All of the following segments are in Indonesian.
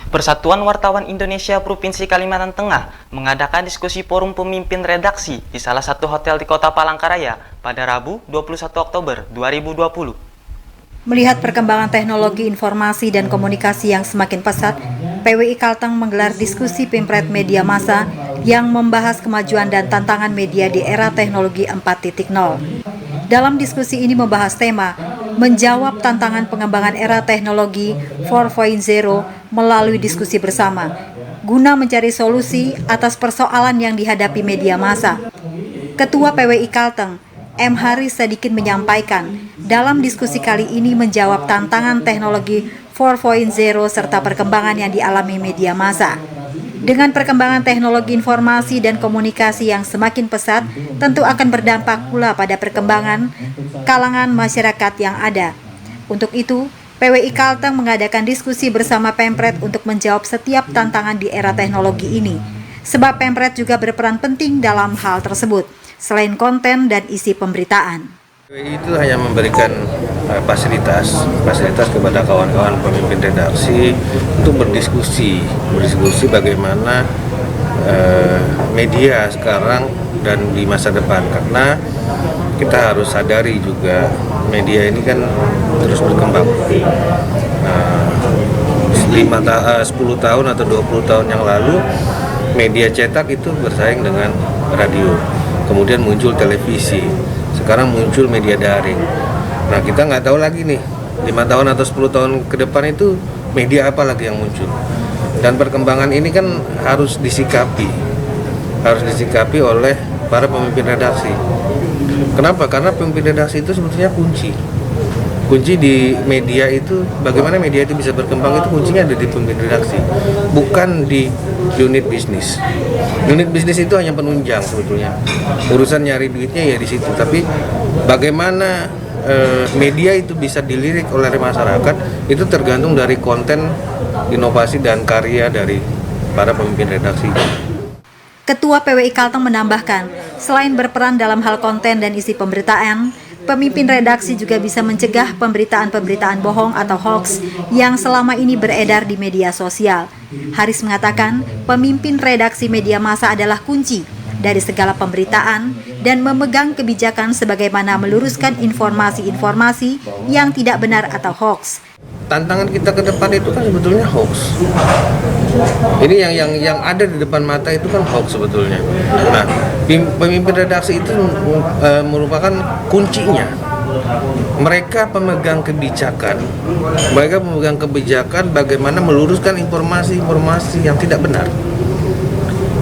Persatuan Wartawan Indonesia Provinsi Kalimantan Tengah mengadakan diskusi forum pemimpin redaksi di salah satu hotel di Kota Palangkaraya pada Rabu 21 Oktober 2020. Melihat perkembangan teknologi informasi dan komunikasi yang semakin pesat, PWI Kalteng menggelar diskusi Pimpret Media Massa yang membahas kemajuan dan tantangan media di era teknologi 4.0. Dalam diskusi ini membahas tema menjawab tantangan pengembangan era teknologi 4.0 melalui diskusi bersama, guna mencari solusi atas persoalan yang dihadapi media massa. Ketua PWI Kalteng, M. Haris Sadikin menyampaikan, dalam diskusi kali ini menjawab tantangan teknologi 4.0 serta perkembangan yang dialami media massa. Dengan perkembangan teknologi informasi dan komunikasi yang semakin pesat, tentu akan berdampak pula pada perkembangan kalangan masyarakat yang ada. Untuk itu, PWI Kalteng mengadakan diskusi bersama Pempret untuk menjawab setiap tantangan di era teknologi ini. Sebab Pempret juga berperan penting dalam hal tersebut, selain konten dan isi pemberitaan. PWI itu hanya memberikan fasilitas kepada kawan-kawan pemimpin redaksi untuk berdiskusi bagaimana media sekarang dan di masa depan, karena kita harus sadari juga media ini kan terus berkembang. 10 tahun atau 20 tahun yang lalu media cetak itu bersaing dengan radio, kemudian muncul televisi, sekarang muncul media daring. Nah, kita nggak tahu lagi nih 5 tahun atau 10 tahun ke depan itu media apa lagi yang muncul. Dan perkembangan ini kan harus disikapi oleh para pemimpin redaksi. Kenapa? Karena pemimpin redaksi itu sebetulnya kunci di media itu, bagaimana media itu bisa berkembang itu kuncinya ada di pemimpin redaksi, bukan di unit bisnis. Unit bisnis itu hanya penunjang sebetulnya. Urusan nyari duitnya ya di situ. Tapi bagaimana media itu bisa dilirik oleh masyarakat itu tergantung dari konten, inovasi dan karya dari para pemimpin redaksi. Ketua PWI Kalteng menambahkan, selain berperan dalam hal konten dan isi pemberitaan, pemimpin redaksi juga bisa mencegah pemberitaan-pemberitaan bohong atau hoax yang selama ini beredar di media sosial. Haris mengatakan, pemimpin redaksi media massa adalah kunci dari segala pemberitaan dan memegang kebijakan sebagaimana meluruskan informasi-informasi yang tidak benar atau hoax. Tantangan kita ke depan itu kan sebetulnya hoax. Ini yang ada di depan mata itu kan hoax sebetulnya. Nah, pemimpin redaksi itu merupakan kuncinya. Mereka pemegang kebijakan bagaimana meluruskan informasi-informasi yang tidak benar.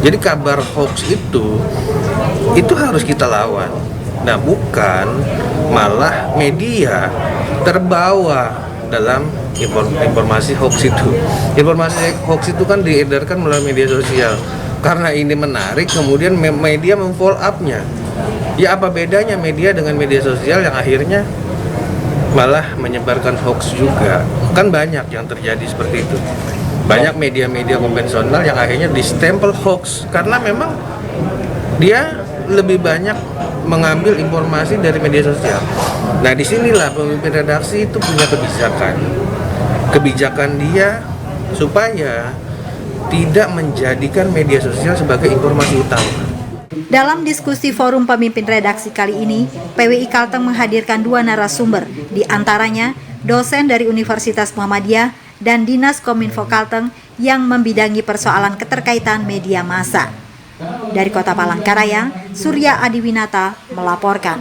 Jadi kabar hoax itu harus kita lawan. Nah, bukan malah media terbawa dalam informasi hoax itu. Informasi hoax itu kan diedarkan melalui media sosial. Karena ini menarik, kemudian media memfollow up-nya. Ya, apa bedanya media dengan media sosial yang akhirnya malah menyebarkan hoax juga? Kan banyak yang terjadi seperti itu. Banyak media-media konvensional yang akhirnya distempel hoax karena memang dia lebih banyak mengambil informasi dari media sosial. Nah, disinilah pemimpin redaksi itu punya kebijakan dia supaya tidak menjadikan media sosial sebagai informasi utama. Dalam diskusi forum pemimpin redaksi kali ini, PWI Kalteng menghadirkan 2 narasumber, di antaranya dosen dari Universitas Muhammadiyah dan Dinas Kominfo Kalteng yang membidangi persoalan keterkaitan media massa. Dari Kota Palangkaraya, Surya Adiwinata melaporkan.